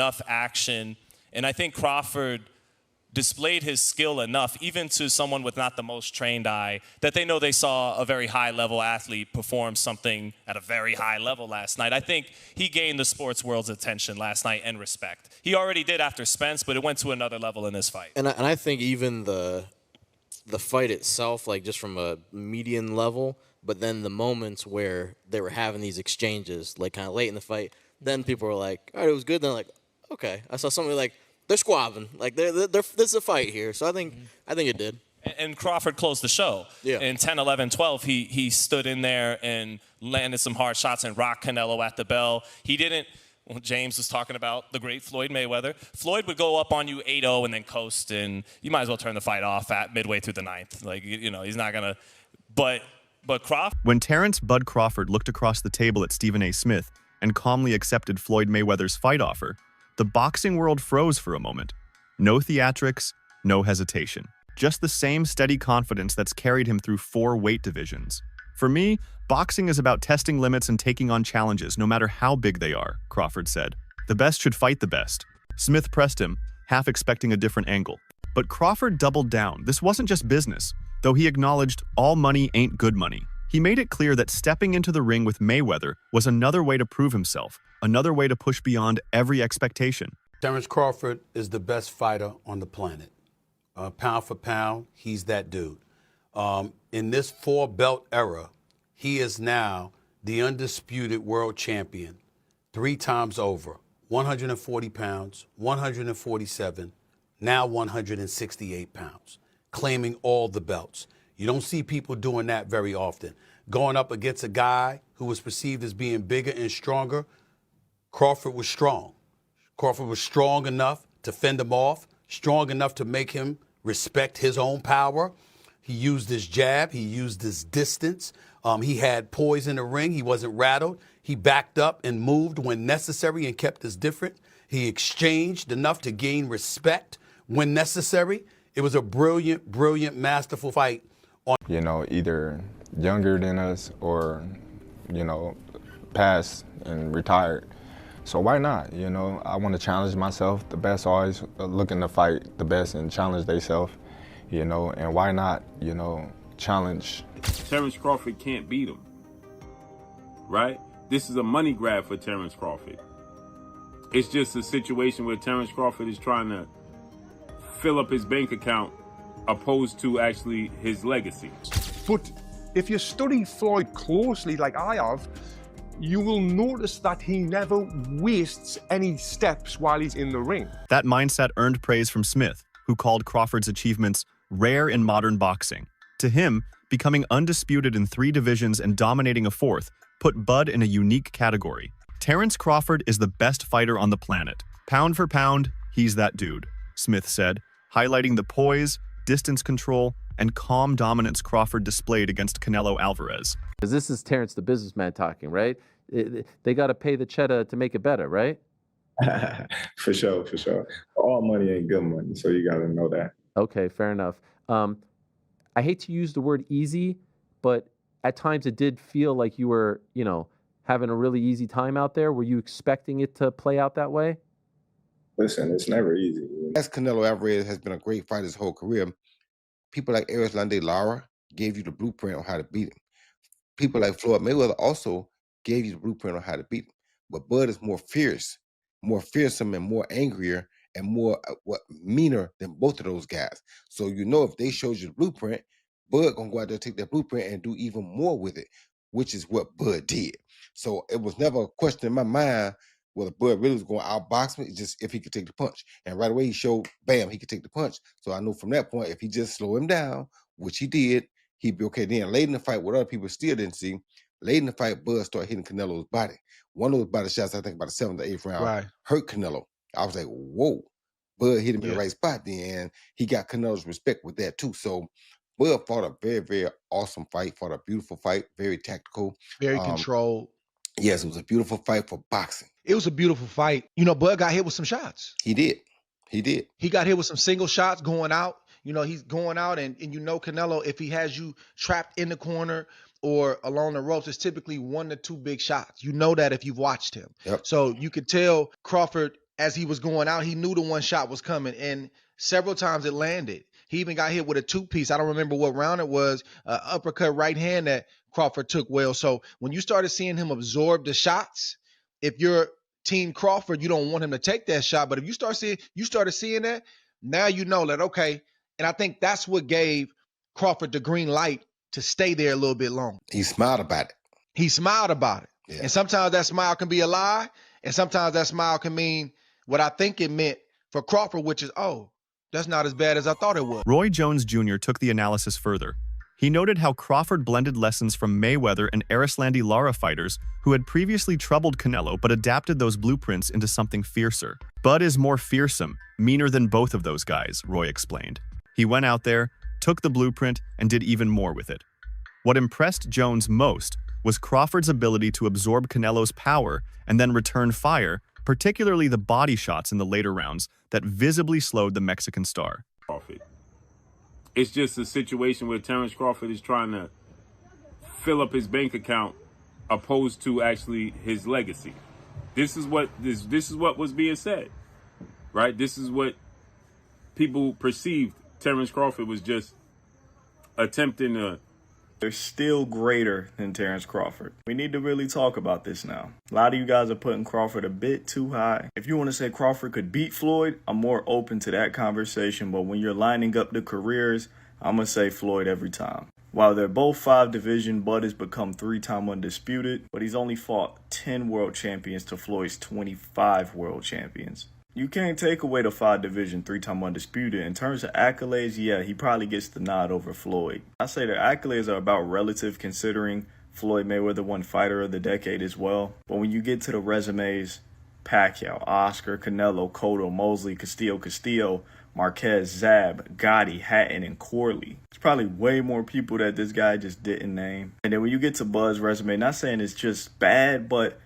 enough action. And I think Crawford displayed his skill enough, even to someone with not the most trained eye, that they know they saw a very high-level athlete perform something at a very high level last night. I think he gained the sports world's attention last night and respect. He already did after Spence, but it went to another level in this fight. And I think even the fight itself, like just from a median level, but then the moments where they were having these exchanges, like kind of late in the fight, then people were like, all right, it was good. Then like, okay. I saw somebody like, they're squabbing. Like, there's a fight here. So I think it did. And Crawford closed the show. Yeah. In 10, 11, 12, he stood in there and landed some hard shots and rocked Canelo at the bell. He didn't, well, James was talking about the great Floyd Mayweather. Floyd would go up on you 8-0 and then coast, and you might as well turn the fight off at midway through the ninth. Like, you know, he's not going to. But Crawford. When Terence Bud Crawford looked across the table at Stephen A. Smith and calmly accepted Floyd Mayweather's fight offer, the boxing world froze for a moment. No theatrics, no hesitation. Just the same steady confidence that's carried him through 4 weight divisions. For me, boxing is about testing limits and taking on challenges, no matter how big they are, Crawford said. The best should fight the best. Smith pressed him, half expecting a different angle. But Crawford doubled down. This wasn't just business, though he acknowledged all money ain't good money. He made it clear that stepping into the ring with Mayweather was another way to prove himself, another way to push beyond every expectation. Terence Crawford is the best fighter on the planet. Pound for pound, he's that dude. In this 4-belt era, he is now the undisputed world champion 3 times over. 140 pounds, 147, now 168 pounds, claiming all the belts. You don't see people doing that very often. Going up against a guy who was perceived as being bigger and stronger, Crawford was strong. Crawford was strong enough to fend him off, strong enough to make him respect his own power. He used his jab. He used his distance. He had poise in the ring. He wasn't rattled. He backed up and moved when necessary and kept us different. He exchanged enough to gain respect when necessary. It was a brilliant, brilliant, masterful fight. You know, either younger than us or, you know, passed and retired. So why not? You know, I want to challenge myself. The best always looking to fight the best and challenge themselves, you know, and why not, you know, challenge. Terence Crawford can't beat him, right? This is a money grab for Terence Crawford. It's just a situation where Terence Crawford is trying to fill up his bank account opposed to actually his legacy. But if you study Floyd closely, like I have, you will notice that he never wastes any steps while he's in the ring. That mindset earned praise from Smith, who called Crawford's achievements rare in modern boxing. To him, becoming undisputed in 3 divisions and dominating a 4th put Bud in a unique category. Terence Crawford is the best fighter on the planet. Pound for pound, he's that dude, Smith said, highlighting the poise, distance control, and calm dominance Crawford displayed against Canelo Alvarez. Because this is Terence the businessman talking, right? They got to pay the cheddar to make it better, right? For sure, for sure. All money ain't good money, so you got to know that. Okay, fair enough. I hate to use the word easy, but at times it did feel like you were, you know, having a really easy time out there. Were you expecting it to play out that way? Listen, it's never easy. As Canelo Alvarez has been a great fighter his whole career, people like Erislandy Lara gave you the blueprint on how to beat him. People like Floyd Mayweather also gave you the blueprint on how to beat him. But Bud is more fierce, more fearsome, and more angrier and more meaner than both of those guys. So you know if they showed you the blueprint, Bud gonna go out there, take that blueprint and do even more with it, which is what Bud did. So it was never a question in my mind whether Bud really was going to outbox me. It's just if he could take the punch. And right away he showed, bam, he could take the punch. So I knew from that point, if he just slow him down, which he did, he'd be okay. Then late in the fight, what other people still didn't see, late in the fight, Bud started hitting Canelo's body. One of those body shots, I think about the 7th or 8th round, hurt Canelo. I was like, whoa. Bud hit him in the right spot then, and he got Canelo's respect with that too. So Bud fought a very, very awesome fight, fought a beautiful fight, very tactical. Very controlled. Yes, it was a beautiful fight for boxing. It was a beautiful fight. You know, Bud got hit with some shots. He did. He did. He got hit with some single shots going out. You know, he's going out, and you know Canelo, if he has you trapped in the corner or along the ropes, it's typically 1 to 2 big shots. You know that if you've watched him. Yep. So you could tell Crawford as he was going out, he knew the one shot was coming, and several times it landed. He even got hit with a two-piece. I don't remember what round it was, uppercut right hand that Crawford took well. So when you started seeing him absorb the shots, if you're Team Crawford, you don't want him to take that shot. But if you started seeing that, now you know that, okay. And I think that's what gave Crawford the green light to stay there a little bit longer. He smiled about it. He smiled about it. Yeah. And sometimes that smile can be a lie. And sometimes that smile can mean what I think it meant for Crawford, which is, oh, that's not as bad as I thought it was. Roy Jones Jr. took the analysis further. He noted how Crawford blended lessons from Mayweather and Erislandy Lara fighters who had previously troubled Canelo but adapted those blueprints into something fiercer. Bud is more fearsome, meaner than both of those guys, Roy explained. He went out there, took the blueprint, and did even more with it. What impressed Jones most was Crawford's ability to absorb Canelo's power and then return fire, particularly the body shots in the later rounds that visibly slowed the Mexican star. Crawford. It's just a situation where Terence Crawford is trying to fill up his bank account opposed to actually his legacy. This is what was being said, right? This is what people perceived. Terence Crawford was just attempting to. They're still greater than Terence Crawford. We need to really talk about this now. A lot of you guys are putting Crawford a bit too high. If you want to say Crawford could beat Floyd, I'm more open to that conversation. But when you're lining up the careers, I'm going to say Floyd every time. While they're both 5 division, Bud has become 3-time undisputed, but he's only fought 10 world champions to Floyd's 25 world champions. You can't take away the 5 division, 3-time undisputed. In terms of accolades, yeah, he probably gets the nod over Floyd. I say the accolades are about relative, considering Floyd Mayweather won Fighter of the Decade as well. But when you get to the resumes, Pacquiao, Oscar, Canelo, Cotto, Mosley, Castillo, Marquez, Zab, Gotti, Hatton, and Corley. There's probably way more people that this guy just didn't name. And then when you get to Bud's resume, not saying it's just bad, but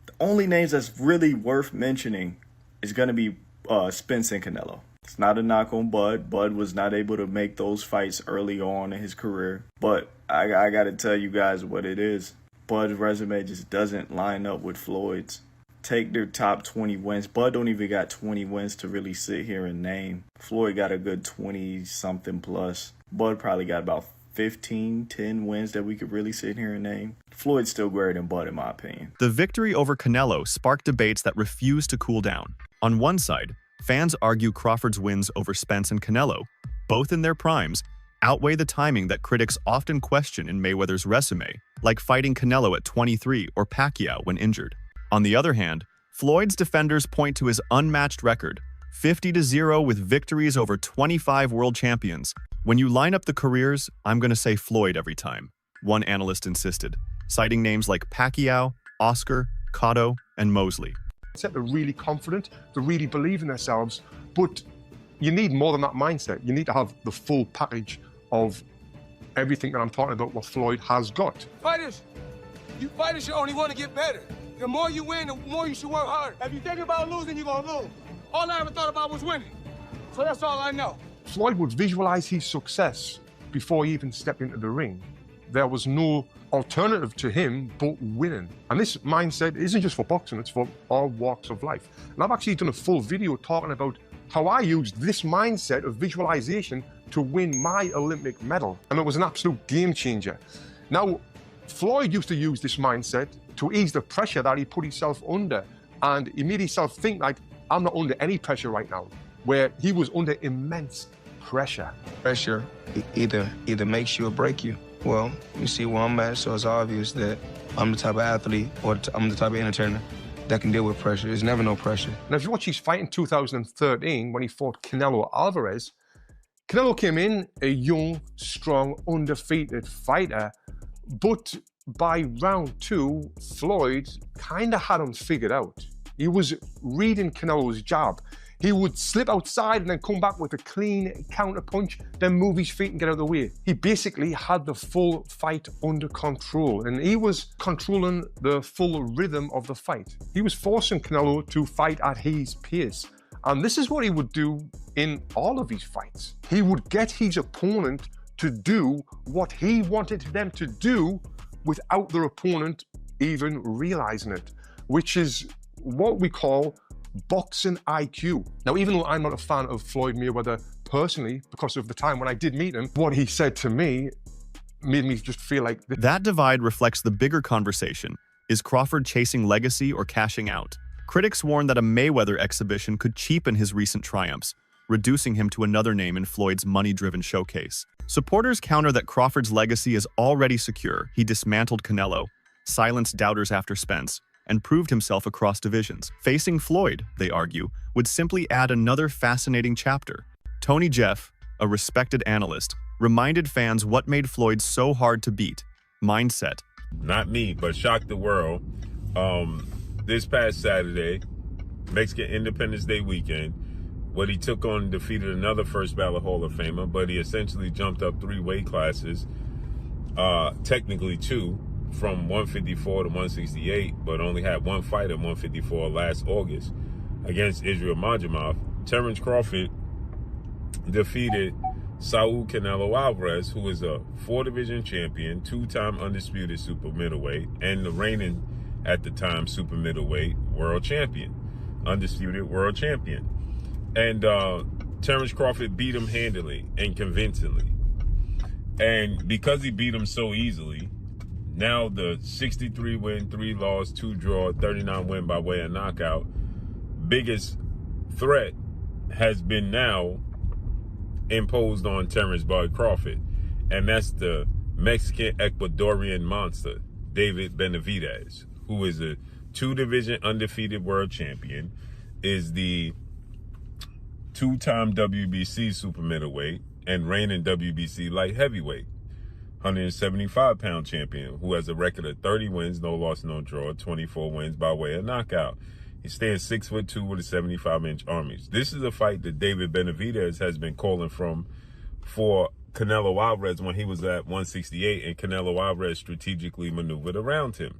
the only names that's really worth mentioning is going to be Spence and Canelo. It's not a knock on Bud. Bud was not able to make those fights early on in his career. But I got to tell you guys what it is. Bud's resume just doesn't line up with Floyd's. Take their top 20 wins. Bud don't even got 20 wins to really sit here and name. Floyd got a good 20-something plus. Bud probably got about 10 wins that we could really sit here and name. Floyd's still greater than Bud, in my opinion. The victory over Canelo sparked debates that refused to cool down. On one side, fans argue Crawford's wins over Spence and Canelo, both in their primes, outweigh the timing that critics often question in Mayweather's resume, like fighting Canelo at 23 or Pacquiao when injured. On the other hand, Floyd's defenders point to his unmatched record, 50-0 with victories over 25 world champions. When you line up the careers, I'm going to say Floyd every time, one analyst insisted, citing names like Pacquiao, Oscar, Cotto, and Mosley. They're really confident, they really believe in themselves, but you need more than that mindset. You need to have the full package of everything that I'm talking about, what Floyd has got. Fighters should only want to get better. The more you win, the more you should work hard. If you think about losing, you're going to lose. All I ever thought about was winning. So that's all I know. Floyd would visualize his success before he even stepped into the ring. There was no alternative to him but winning. And this mindset isn't just for boxing, it's for all walks of life. And I've actually done a full video talking about how I used this mindset of visualization to win my Olympic medal. And it was an absolute game changer. Now, Floyd used to use this mindset to ease the pressure that he put himself under. And he made himself think like, I'm not under any pressure right now, where he was under immense pressure. Pressure either makes you or break you. Well, you see where I'm at, so it's obvious that I'm the type of athlete or I'm the type of entertainer that can deal with pressure. There's never no pressure. Now, if you watch his fight in 2013 when he fought Canelo Alvarez, Canelo came in a young, strong, undefeated fighter, but by round 2, Floyd kind of had him figured out. He was reading Canelo's jab. He would slip outside and then come back with a clean counter punch, then move his feet and get out of the way. He basically had the full fight under control, and he was controlling the full rhythm of the fight. He was forcing Canelo to fight at his pace. And this is what he would do in all of his fights. He would get his opponent to do what he wanted them to do without their opponent even realizing it, which is what we call boxing IQ. Now, even though I'm not a fan of Floyd Mayweather personally, because of the time when I did meet him, what he said to me made me just feel like... That divide reflects the bigger conversation. Is Crawford chasing legacy or cashing out? Critics warn that a Mayweather exhibition could cheapen his recent triumphs, reducing him to another name in Floyd's money-driven showcase. Supporters counter that Crawford's legacy is already secure. He dismantled Canelo, silenced doubters after Spence, and proved himself across divisions. Facing Floyd, they argue, would simply add another fascinating chapter. Tony Jeff, a respected analyst, reminded fans what made Floyd so hard to beat: mindset. Not me, but shocked the world. This past Saturday, Mexican Independence Day weekend, what he took on defeated another first ballot Hall of Famer, but he essentially jumped up 3 weight classes, technically 2, from 154 to 168, but only had 1 fight at 154 last August against Israel Majamov. Terence Crawford defeated Saul Canelo Alvarez, who is a 4-division champion, 2-time undisputed super middleweight, and the reigning, at the time, super middleweight world champion, undisputed world champion. And Terence Crawford beat him handily and convincingly. And because he beat him so easily, now the 63 win, 3 loss, 2 draw, 39 win by way of knockout, biggest threat has been now imposed on Terence Bud Crawford. And that's the Mexican Ecuadorian monster, David Benavidez, who is a 2-division undefeated world champion, is the 2-time WBC super middleweight and reigning WBC light heavyweight, 175-pound champion, who has a record of 30 wins, no loss, no draw, 24 wins by way of knockout. He stands 6'2" with a 75-inch arm reach. This is a fight that David Benavidez has been calling for Canelo Alvarez when he was at 168, and Canelo Alvarez strategically maneuvered around him.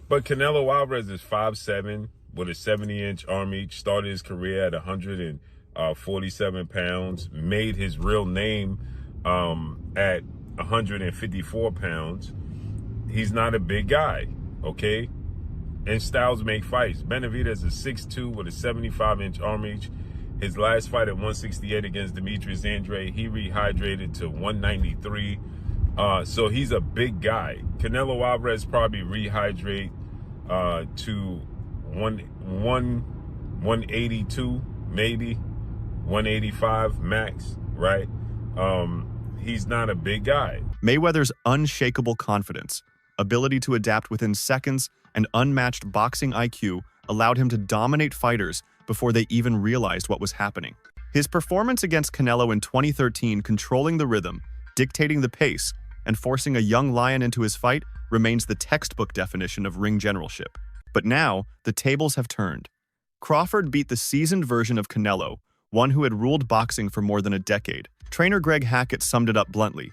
But Canelo Alvarez is 5'7", with a 70-inch arm reach, started his career at 147 pounds, made his real name at 154 pounds. He's not a big guy, okay? And styles make fights. Benavidez is 6'2" with a 75-inch arm reach. His last fight at 168 against Demetrius Andrade, he rehydrated to 193. So he's a big guy. Canelo Alvarez probably rehydrate to 182, maybe 185 max, right? He's not a big guy. Mayweather's unshakable confidence, ability to adapt within seconds, and unmatched boxing IQ allowed him to dominate fighters before they even realized what was happening. His performance against Canelo in 2013, controlling the rhythm, dictating the pace, and forcing a young lion into his fight, remains the textbook definition of ring generalship. But now, the tables have turned. Crawford beat the seasoned version of Canelo, one who had ruled boxing for more than a decade. Trainer Greg Hackett summed it up bluntly: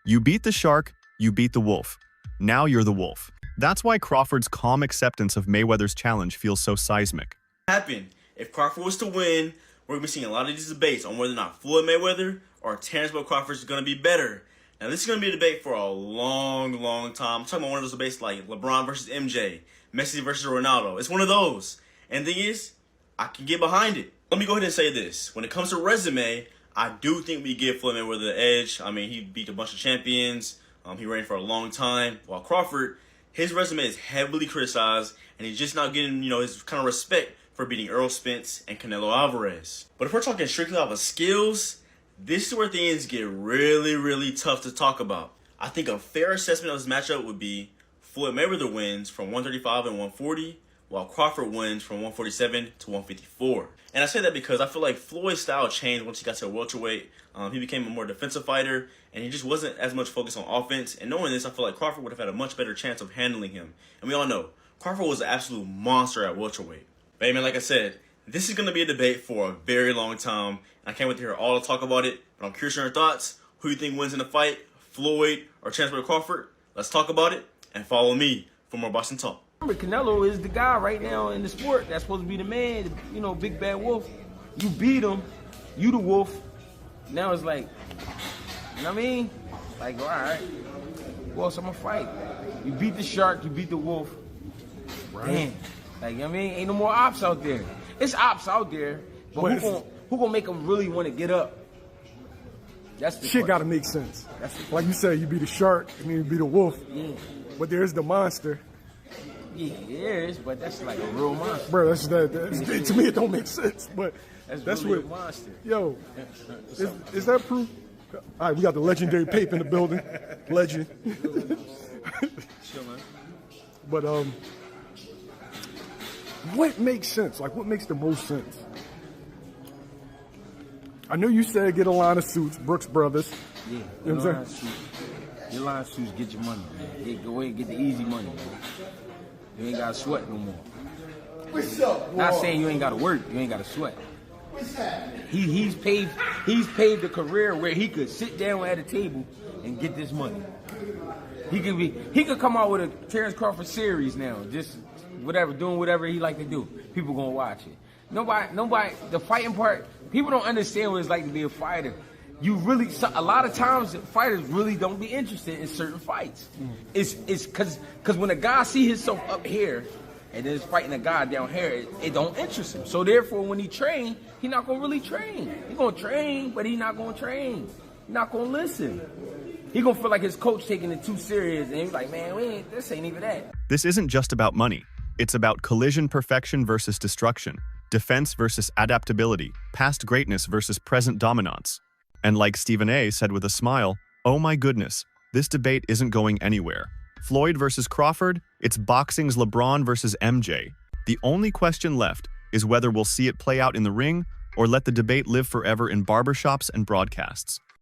"You beat the shark, you beat the wolf. Now you're the wolf." That's why Crawford's calm acceptance of Mayweather's challenge feels so seismic. Happen. If Crawford was to win, we're going to be seeing a lot of these debates on whether or not Floyd Mayweather or Terence Crawford is going to be better. Now, this is going to be a debate for a long, long time. I'm talking about one of those debates like LeBron versus MJ, Messi versus Ronaldo. It's one of those. And the thing is, I can get behind it. Let me go ahead and say this. When it comes to resume, I do think we give Floyd Mayweather the edge. I mean, he beat a bunch of champions. He reigned for a long time. While Crawford, his resume is heavily criticized, and he's just not getting, his kind of respect for beating Errol Spence and Canelo Alvarez. But if we're talking strictly off of skills, this is where things get really, really tough to talk about. I think a fair assessment of this matchup would be Floyd Mayweather wins from 135 and 140, while Crawford wins from 147 to 154. And I say that because I feel like Floyd's style changed once he got to welterweight. He became a more defensive fighter, and he just wasn't as much focused on offense. And knowing this, I feel like Crawford would have had a much better chance of handling him. And we all know, Crawford was an absolute monster at welterweight. But hey, man, like I said, this is going to be a debate for a very long time. And I can't wait to hear all the talk about it. But I'm curious on your thoughts. Who you think wins in the fight, Floyd or Terence Crawford? Let's talk about it, and follow me for more boxing talk. Canelo is the guy right now in the sport that's supposed to be the man, big bad wolf. You beat him, you the wolf. Now it's like, you know what I mean? Like, all right, who else I'm gonna fight? You beat the shark, you beat the wolf. Right. Damn. Like, you know what I mean? Ain't no more ops out there. It's ops out there, but who gonna make them really want to get up? That's the Shit got to make sense. Like you said, you be the shark and then you be the wolf. Yeah. But there's the monster. Yeah, there is, but that's like a real monster. Bro, that's to me it don't make sense. But that's really a monster. Yo, is that proof? All right, we got the legendary Pape in the building. Legend. But what makes sense? Like, what makes the most sense? I know you said get a line of suits, Brooks Brothers. Yeah, you know what I'm saying? Your line of suits, get your money, man. Go ahead and get the easy money, man. You ain't got to sweat no more. What's up, boy? Not saying you ain't got to work, you ain't got to sweat. What's happening? He's paved a career where he could sit down at a table and get this money. He could come out with a Terence Crawford series now, just doing whatever he like to do. People gonna watch it. Nobody. The fighting part, people don't understand what it's like to be a fighter. A lot of times fighters really don't be interested in certain fights. It's because when a guy see himself up here and then fighting a guy down here, it don't interest him. So therefore, when he train, he not gonna really train. He gonna train, but he not gonna train. He not gonna listen. He gonna feel like his coach taking it too serious, and he's like, man, this ain't even that. This isn't just about money. It's about collision perfection versus destruction, defense versus adaptability, past greatness versus present dominance. And like Stephen A. said with a smile, oh my goodness, this debate isn't going anywhere. Floyd versus Crawford, it's boxing's LeBron versus MJ. The only question left is whether we'll see it play out in the ring or let the debate live forever in barbershops and broadcasts.